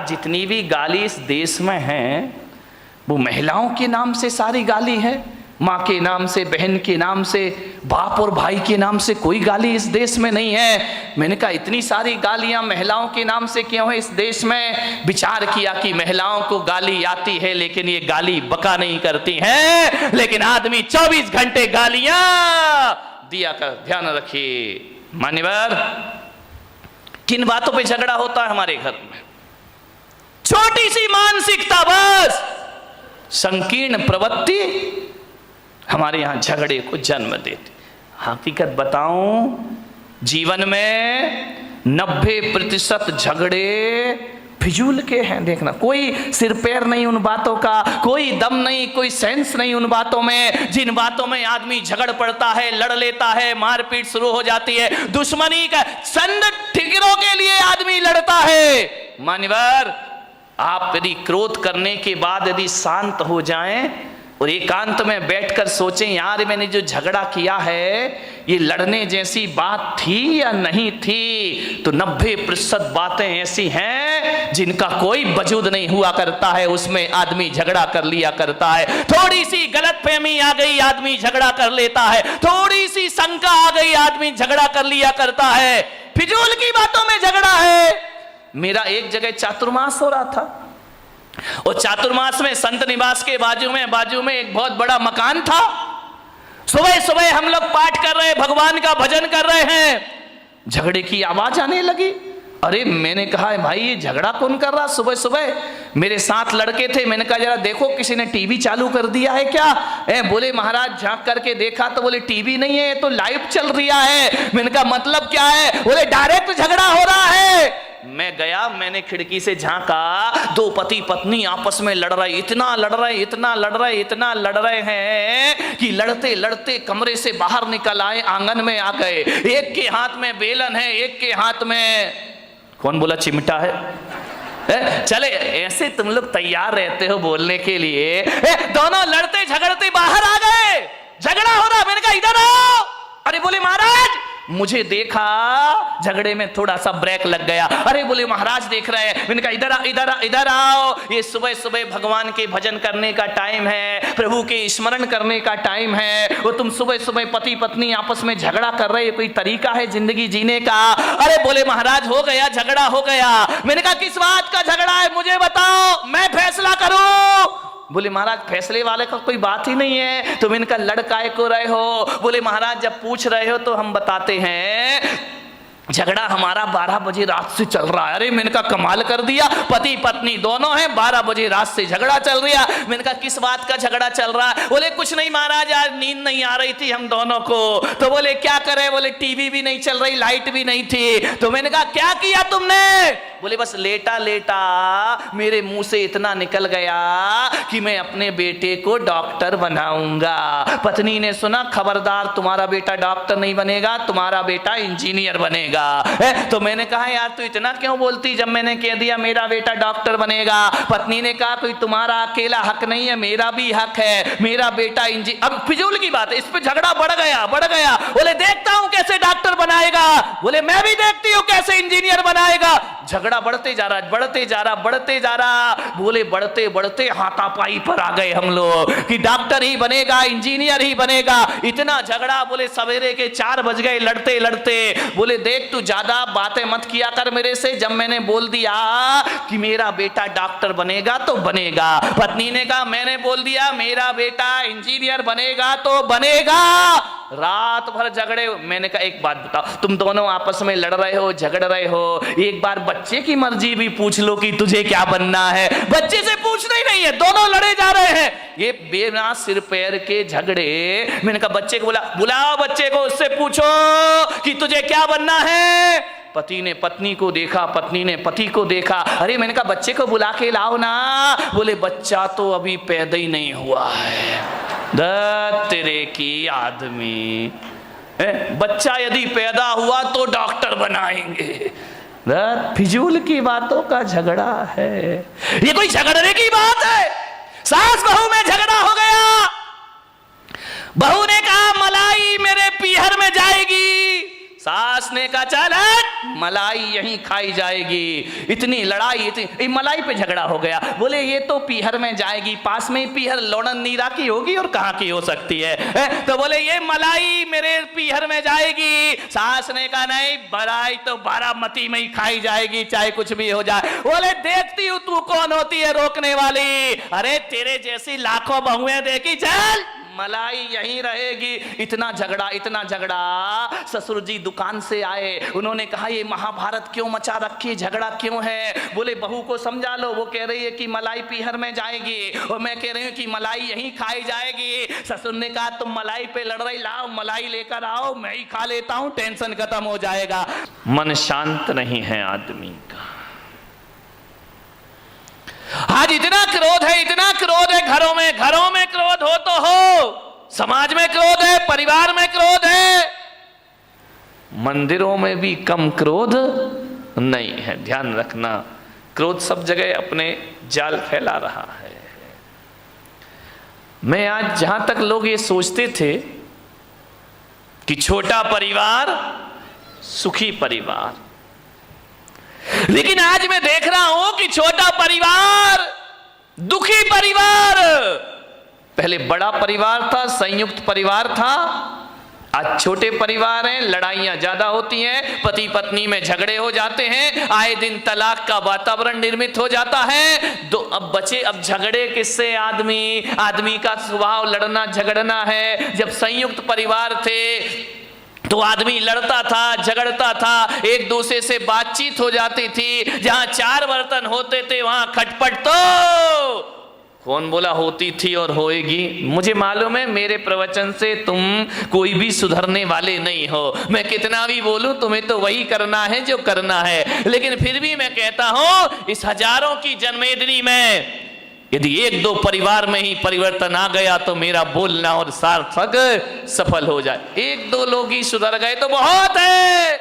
महाराज जितनी भी गाली इस देश में है वो महिलाओं के नाम से सारी गाली है, माँ के नाम से, बहन के नाम से, बाप और भाई के नाम से कोई गाली इस देश में नहीं है। मैंने कहा इतनी सारी गालियां महिलाओं के नाम से क्यों है इस देश में? विचार किया कि महिलाओं को गाली आती है लेकिन ये गाली बका नहीं करती हैं, लेकिन आदमी 24 घंटे गालियां दिया कर। ध्यान रखिए मान्यवर, किन बातों पे झगड़ा होता है हमारे घर में? छोटी सी मानसिकता, बस संकीर्ण प्रवृत्ति हमारे यहां झगड़े को जन्म देती। हकीकत बताऊं, जीवन में 90% झगड़े फिजूल के हैं। देखना, कोई सिर पैर नहीं उन बातों का, कोई दम नहीं, कोई सेंस नहीं उन बातों में। जिन बातों में आदमी झगड़ पड़ता है, लड़ लेता है, मारपीट शुरू हो जाती है, दुश्मनी का चंद ठिकरों के लिए आदमी लड़ता है। मान्यवर, आप यदि क्रोध करने के बाद यदि शांत हो जाएं और एकांत में बैठकर सोचें, यार मैंने जो झगड़ा किया है ये लड़ने जैसी बात थी या नहीं थी, तो 90% बातें ऐसी हैं जिनका कोई वजूद नहीं हुआ करता है, उसमें आदमी झगड़ा कर लिया करता है। थोड़ी सी गलतफहमी आ गई, आदमी झगड़ा कर लेता है। थोड़ी सी शंका आ गई, आदमी झगड़ा कर लिया करता है। फिजूल की बातों में झगड़ा है। मेरा एक जगह चातुर्मास हो रहा था और चातुर्मास में संत निवास के बाजू में एक बहुत बड़ा मकान था। सुबह सुबह हम लोग पाठ कर रहे, भगवान का भजन कर रहे हैं, झगड़े की आवाज आने लगी। अरे मैंने कहा भाई ये झगड़ा कौन कर रहा सुबह सुबह? मेरे साथ लड़के थे, मैंने कहा जरा देखो किसी ने टीवी चालू कर दिया है क्या? बोले महाराज झांक करके देखा तो बोले टीवी नहीं है, ये तो लाइव चल रहा है। मैंने कहा मतलब क्या है? बोले डायरेक्ट झगड़ा हो रहा है। मैं गया, मैंने खिड़की से झांका, दो पति पत्नी आपस में लड़ रहे, इतना लड़ रहे हैं कि लड़ते लड़ते कमरे से बाहर निकल आए, आंगन में आ गए। एक के हाथ में बेलन है, एक के हाथ में कौन बोला चिमटा है। चले ऐसे तुम लोग तैयार रहते हो बोलने के लिए। दोनों लड़ते झगड़ते बाहर आ गए, झगड़ा हो रहा। मैंने कहा इधर आओ। अरे बोले महाराज, मुझे देखा, झगड़े में थोड़ा सा ब्रेक लग गया। अरे बोले महाराज देख रहे हैं। मैंने कहा इधर आओ, ये सुबह सुबह भगवान के भजन करने का टाइम है, प्रभु के स्मरण करने का टाइम है, वो तुम सुबह सुबह पति पत्नी आपस में झगड़ा कर रहे, कोई तरीका है जिंदगी जीने का? अरे बोले महाराज हो गया, झगड़ा हो गया। मैंने कहा किस बात का झगड़ा है मुझे बताओ, मैं फैसला करूं। बोले महाराज फैसले वाले का कोई बात ही नहीं है। तो मैंने कहा लड़काए को रहे हो? बोले महाराज जब पूछ रहे हो तो हम बताते हैं, झगड़ा हमारा 12 बजे रात से चल रहा है। अरे मैंने कहा कमाल कर दिया, पति पत्नी दोनों हैं, 12 बजे रात से झगड़ा चल रहा है। मैंने कहा किस बात का झगड़ा चल रहा है? बोले कुछ नहीं महाराज, आज नींद नहीं आ रही थी हम दोनों को। तो बोले क्या करे? बोले टीवी भी नहीं चल रही, लाइट भी नहीं थी। तो मैंने कहा क्या किया तुमने? बोले बस लेटा लेटा मेरे मुंह से इतना निकल गया कि मैं अपने बेटे को डॉक्टर बनाऊंगा। पत्नी ने सुना, खबरदार तुम्हारा बेटा डॉक्टर नहीं बनेगा, तुम्हारा बेटा इंजीनियर बनेगा। तो मैंने कहा यार तू इतना क्यों बोलती, जब मैंने कह दिया मेरा बेटा डॉक्टर बनेगा। पत्नी ने कहा कोई तुम्हारा अकेला हक नहीं है, मेरा भी हक है, मेरा बेटा इंजीनियर। अब फिजूल की बात है, इस पे झगड़ा बढ़ गया। बोले देखता हूं कैसे डॉक्टर बनाएगा। बोले मैं भी देखती हूं कैसे इंजीनियर बनाएगा। झगड़ा बढ़ते जा रहा। बोले बढ़ते बढ़ते हाथापाई पर आ गए हम लोग कि डॉक्टर ही बनेगा, इंजीनियर ही बनेगा। इतना झगड़ा, बोले सवेरे के 4 बज गए लड़ते लड़ते। बोले देख तू ज्यादा बातें मत किया कर मेरे से, जब मैंने बोल दिया कि मेरा बेटा डॉक्टर बनेगा तो बनेगा। पत्नी ने कहा मैंने बोल दिया मेरा बेटा इंजीनियर बनेगा तो बनेगा। रात भर झगड़े। मैंने कहा एक बात बताओ, तुम दोनों आपस में लड़ रहे हो, झगड़ रहे हो, एक बार बच्चे की मर्जी भी पूछ लो कि तुझे क्या बनना है। बच्चे से पूछना ही नहीं है, दोनों लड़े जा रहे हैं, ये बिना सिर पैर के झगड़े। मैंने कहा बच्चे को बुलाओ बच्चे को, उससे पूछो कि तुझे क्या बनना है। पति ने पत्नी को देखा, पत्नी ने पति को देखा। अरे मैंने कहा बच्चे को बुला के लाओ ना। बोले बच्चा तो अभी पैदा ही नहीं हुआ है। तेरे की आदमी, बच्चा यदि पैदा हुआ तो डॉक्टर बनाएंगे। फिजूल की बातों का झगड़ा है, ये कोई झगड़ने की बात है? सास बहू में झगड़ा हो गया, बहू ने कहा मलाई मेरे पीहर में जाएगी, सास ने कहा चल हट, मलाई यहीं खाई जाएगी। इतनी लड़ाई, इतनी मलाई पे झगड़ा हो गया। बोले ये तो पीहर में जाएगी, पास में ही पीहर लोणन नीरा की होगी और कहाँ की हो सकती है? तो बोले ये मलाई मेरे पीहर में जाएगी। सास ने कहा नहीं, मलाई तो बारामती में ही खाई जाएगी, चाहे कुछ भी हो जाए। बोले देखती हूँ तू कौन होती है रोकने वाली, अरे तेरे जैसी लाखों बहुएं देखी, चल मलाई यहीं रहेगी। इतना झगड़ा, इतना झगड़ा। ससुर जी दुकान से आए, उन्होंने कहा ये महाभारत क्यों मचा रखी है, झगड़ा क्यों है? बोले बहू को समझा लो, वो कह रही है कि मलाई पीहर में जाएगी और मैं कह रही हूँ कि मलाई यहीं खाई जाएगी। ससुर ने कहा तुम मलाई पे लड़ रही, लाओ मलाई लेकर आओ, मैं ही खा लेता हूँ, टेंशन खत्म हो जाएगा। मन शांत नहीं है आदमी का। आज इतना क्रोध है, इतना क्रोध है घरों में क्रोध हो तो हो, समाज में क्रोध है, परिवार में क्रोध है, मंदिरों में भी कम क्रोध नहीं है। ध्यान रखना, क्रोध सब जगह अपने जाल फैला रहा है। मैं आज जहां तक लोग ये सोचते थे कि छोटा परिवार सुखी परिवार, लेकिन आज मैं देख रहा हूं कि छोटा परिवार दुखी परिवार। पहले बड़ा परिवार था, संयुक्त परिवार था, आज छोटे परिवार हैं, लड़ाइयां ज्यादा होती हैं, पति पत्नी में झगड़े हो जाते हैं, आए दिन तलाक का वातावरण निर्मित हो जाता है। अब बचे अब झगड़े किससे? आदमी का स्वभाव लड़ना झगड़ना है। जब संयुक्त परिवार थे तो आदमी लड़ता था, झगड़ता था, एक दूसरे से बातचीत हो जाती थी। जहां 4 बर्तन होते थे वहां खटपट तो कौन बोला होती थी और होएगी। मुझे मालूम है मेरे प्रवचन से तुम कोई भी सुधरने वाले नहीं हो, मैं कितना भी बोलूं तुम्हें तो वही करना है जो करना है। लेकिन फिर भी मैं कहता हूं इस हजारों की जन्मेदिनी में यदि 1-2 परिवार में ही परिवर्तन आ गया तो मेरा बोलना और सार्थक सफल हो जाए। 1-2 लोग ही सुधर गए तो बहुत है।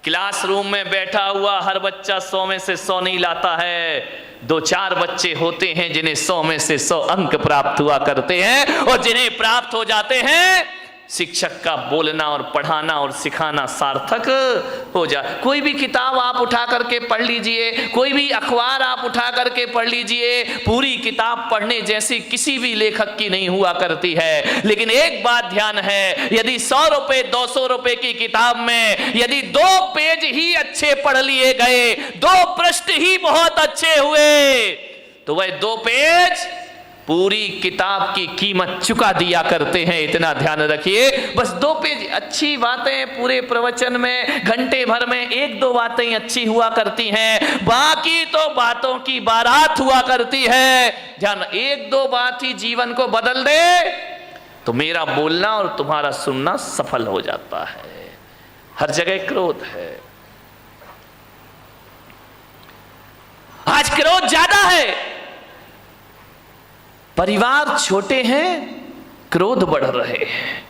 क्लासरूम में बैठा हुआ हर बच्चा 100 में से 100 नहीं लाता है। 2-4 बच्चे होते हैं जिन्हें 100 में से 100 अंक प्राप्त हुआ करते हैं, और जिन्हें प्राप्त हो जाते हैं शिक्षक का बोलना और पढ़ाना और सिखाना सार्थक हो जाए। कोई भी किताब आप उठा करके पढ़ लीजिए, कोई भी अखबार आप उठा करके पढ़ लीजिए, पूरी किताब पढ़ने जैसी किसी भी लेखक की नहीं हुआ करती है। लेकिन एक बात ध्यान है, यदि 100 रुपए 200 रुपए की किताब में यदि 2 पेज ही अच्छे पढ़ लिए गए, 2 पृष्ठ ही बहुत अच्छे हुए, तो वह 2 पेज पूरी किताब की कीमत चुका दिया करते हैं। इतना ध्यान रखिए। बस 2 पेज अच्छी बातें पूरे प्रवचन में घंटे भर में 1-2 बातें अच्छी हुआ करती हैं, बाकी तो बातों की बारात हुआ करती है। ध्यान, 1-2 बात ही जीवन को बदल दे तो मेरा बोलना और तुम्हारा सुनना सफल हो जाता है। हर जगह क्रोध है, आज क्रोध ज्यादा है। परिवार छोटे हैं, क्रोध बढ़ रहे हैं।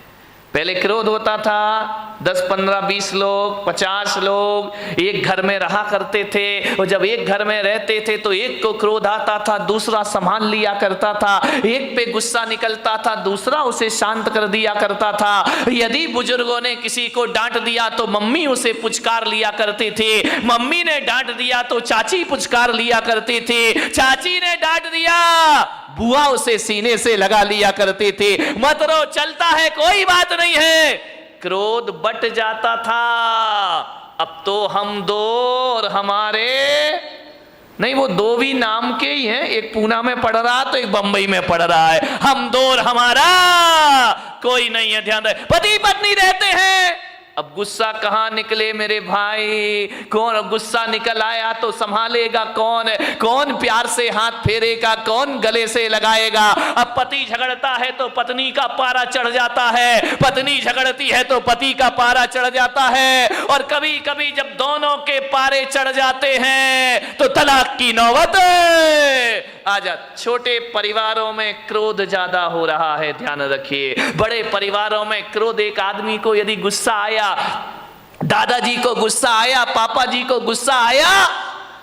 पहले क्रोध होता था 10, 15, 20 लोग, 50 लोग एक घर में रहा करते थे, और जब एक घर में रहते थे तो एक को क्रोध आता था, दूसरा संभाल लिया करता था, एक पे गुस्सा निकलता था, दूसरा उसे शांत कर दिया करता था। यदि बुजुर्गों ने किसी को डांट दिया तो मम्मी उसे पुचकार लिया करती थी, मम्मी ने डांट दिया तो चाची पुचकार लिया करती थी, चाची ने डांट दिया बुआ उसे सीने से लगा लिया करती थी। मत रो, चलता है, कोई बात नहीं है। क्रोध बट जाता था। अब तो हम 2 और हमारे नहीं, वो 2 भी नाम के ही हैं, एक पूना में पढ़ रहा तो एक बंबई में पढ़ रहा है। हम 2 और हमारा कोई नहीं है। ध्यान रहे, पति पत्नी रहते हैं। अब गुस्सा कहां निकले मेरे भाई? कौन गुस्सा निकल आया तो संभालेगा कौन? कौन प्यार से हाथ फेरेगा? कौन गले से लगाएगा? अब पति झगड़ता है तो पत्नी का पारा चढ़ जाता है, पत्नी झगड़ती है तो पति का पारा चढ़ जाता है, और कभी कभी जब दोनों के पारे चढ़ जाते हैं तो तलाक की नौबत आ जाती। छोटे परिवारों में क्रोध ज्यादा हो रहा है, ध्यान रखिए। बड़े परिवारों में क्रोध, एक आदमी को यदि गुस्सा आया, दादाजी को गुस्सा आया, पापा जी को गुस्सा आया,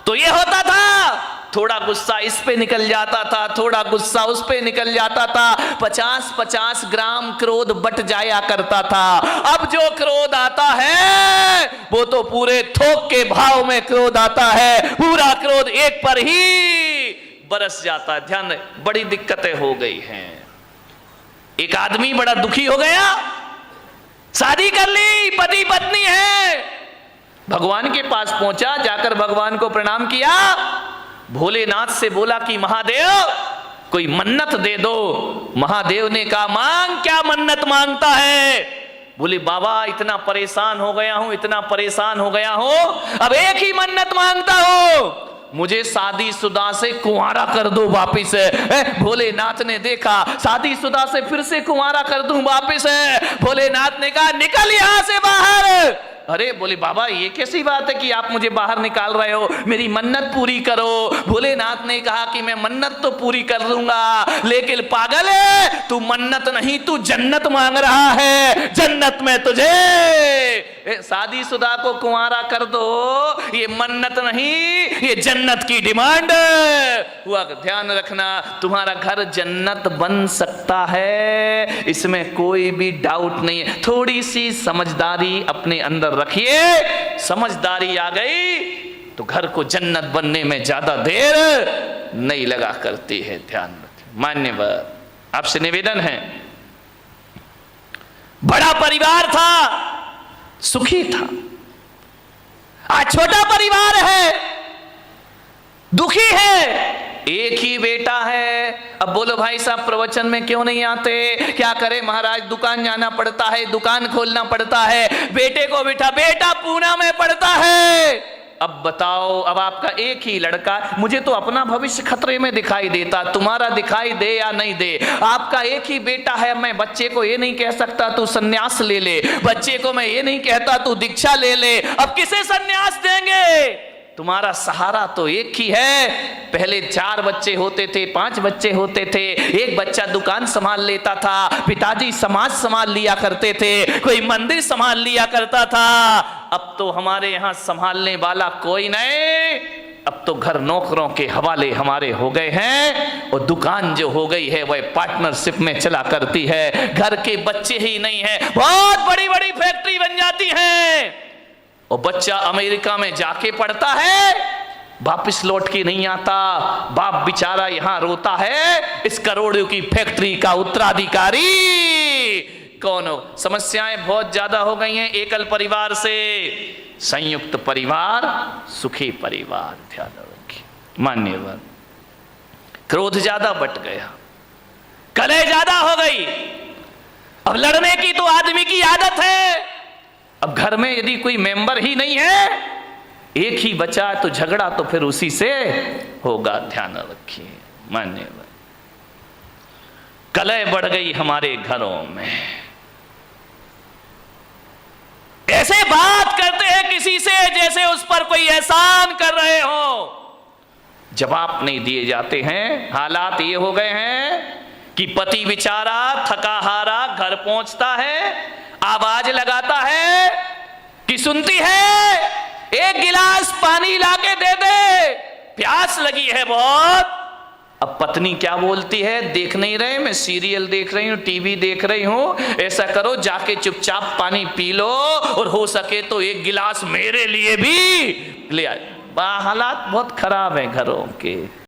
तो ये होता था थोड़ा गुस्सा इस पे निकल जाता था, थोड़ा गुस्सा उस पे निकल जाता था, 50-50 ग्राम क्रोध बट जाया करता था। अब जो क्रोध आता है वो तो पूरे थोक के भाव में क्रोध आता है, पूरा क्रोध एक पर ही बरस जाता है। ध्यान रहे, बड़ी दिक्कतें हो गई हैं। एक आदमी बड़ा दुखी हो गया, शादी कर ली, पति पत्नी है, भगवान के पास पहुंचा, जाकर भगवान को प्रणाम किया, भोलेनाथ से बोला कि महादेव कोई मन्नत दे दो। महादेव ने कहा मांग, क्या मन्नत मांगता है? बोले बाबा इतना परेशान हो गया हूं, इतना परेशान हो गया हूं, अब एक ही मन्नत मांगता हूं, मुझे शादीशुदा से कुंवारा कर दो वापिस। भोलेनाथ ने देखा, शादीशुदा से फिर से कुंवारा कर दूं वापिस। भोलेनाथ ने कहा निकल यहां से बाहर। अरे बोले बाबा ये कैसी बात है कि आप मुझे बाहर निकाल रहे हो, मेरी मन्नत पूरी करो। भोलेनाथ ने कहा कि मैं मन्नत तो पूरी कर दूंगा, लेकिन पागल है तू, मन्नत नहीं तू जन्नत मांग रहा है, जन्नत में तुझे शादीशुदा को कुंवारा कर दो, ये मन्नत नहीं ये जन्नत की डिमांड हुआ। ध्यान रखना, तुम्हारा घर जन्नत बन सकता है, इसमें कोई भी डाउट नहीं है। थोड़ी सी समझदारी अपने अंदर रखिए, समझदारी आ गई तो घर को जन्नत बनने में ज्यादा देर नहीं लगा करती है। ध्यान रखिए। मान्यवर, आपसे निवेदन है, बड़ा परिवार था, सुखी था, आज छोटा परिवार है, दुखी है, एक ही बेटा है। अब बोलो भाई साहब प्रवचन में क्यों नहीं आते? क्या करे महाराज, दुकान जाना पड़ता है, दुकान खोलना पड़ता है, बेटे को बिठा, बेटा पूना में पड़ता है। अब बताओ, अब आपका एक ही लड़का, मुझे तो अपना भविष्य खतरे में दिखाई देता, तुम्हारा दिखाई दे या नहीं दे, आपका एक ही बेटा है। मैं बच्चे को ये नहीं कह सकता तू सन्यास ले ले, बच्चे को मैं ये नहीं कहता तू दीक्षा ले ले। अब किसे सन्यास देंगे? तुम्हारा सहारा तो एक ही है। पहले 4 बच्चे होते थे, 5 बच्चे होते थे, एक बच्चा दुकान संभाल लेता था, पिताजी समाज संभाल लिया करते थे, कोई मंदिर संभाल लिया करता था। अब तो हमारे यहाँ संभालने वाला कोई नहीं, अब तो घर नौकरों के हवाले हमारे हो गए हैं, और दुकान जो हो गई है वह पार्टनरशिप में चला करती है। घर के बच्चे ही नहीं है, बहुत बड़ी बड़ी फैक्ट्री बन जाती है, और बच्चा अमेरिका में जाके पढ़ता है, वापिस लौट के नहीं आता, बाप बेचारा यहां रोता है, इस करोड़ों की फैक्ट्री का उत्तराधिकारी कौन हो? समस्याएं बहुत ज्यादा हो गई हैं। एकल परिवार से संयुक्त परिवार, सुखी परिवार। ध्यान रखिए मान्यवर, क्रोध ज्यादा बट गया, कलह ज्यादा हो गई, अब लड़ने की तो आदमी की आदत है। अब घर में यदि कोई मेंबर ही नहीं है, एक ही बचा तो झगड़ा तो फिर उसी से होगा। ध्यान रखिए मान्यवर, कलह बढ़ गई हमारे घरों में, ऐसे बात करते हैं किसी से जैसे उस पर कोई एहसान कर रहे हो, जवाब नहीं दिए जाते हैं। हालात ये हो गए हैं कि पति बेचारा थका हारा घर पहुंचता है, आवाज लगाता है कि सुनती है, एक गिलास पानी लाके दे दे, प्यास लगी है बहुत। अब पत्नी क्या बोलती है, देख नहीं रहे, मैं सीरियल देख रही हूं, टीवी देख रही हूं, ऐसा करो जाके चुपचाप पानी पी लो, और हो सके तो एक गिलास मेरे लिए भी ले आए। हालात बहुत खराब है घरों के।